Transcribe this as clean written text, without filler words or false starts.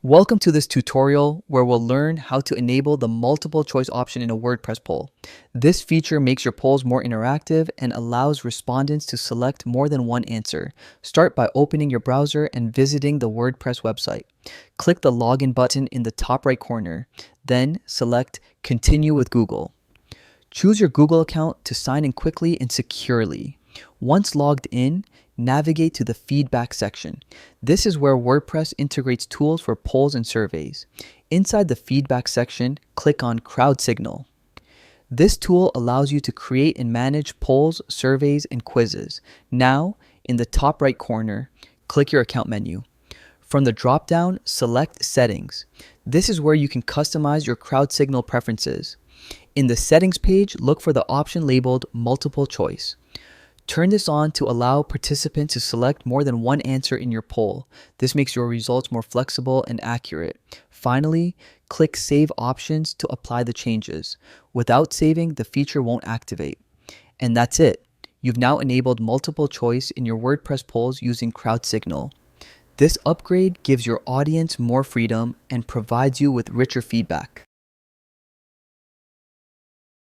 Welcome to this tutorial where we'll learn how to enable the multiple choice option in a WordPress poll. This feature makes your polls more interactive and allows respondents to select more than one answer. Start by opening your browser and visiting the WordPress website. Click the login button in the top right corner, then select Continue with Google. Choose your Google account to sign in quickly and securely. Once logged in, navigate to the feedback section. This is where WordPress integrates tools for polls and surveys. Inside the feedback section, click on Crowd Signal. This tool allows you to create and manage polls, surveys, and quizzes. Now, in the top right corner, click your account menu. From the drop-down, select Settings. This is where you can customize your crowd signal preferences. In the Settings page, look for the option labeled Multiple Choice. Turn this on to allow participants to select more than one answer in your poll. This makes your results more flexible and accurate. Finally, click Save Options to apply the changes. Without saving, the feature won't activate. And that's it. You've now enabled multiple choice in your WordPress polls using Crowd Signal. This upgrade gives your audience more freedom and provides you with richer feedback.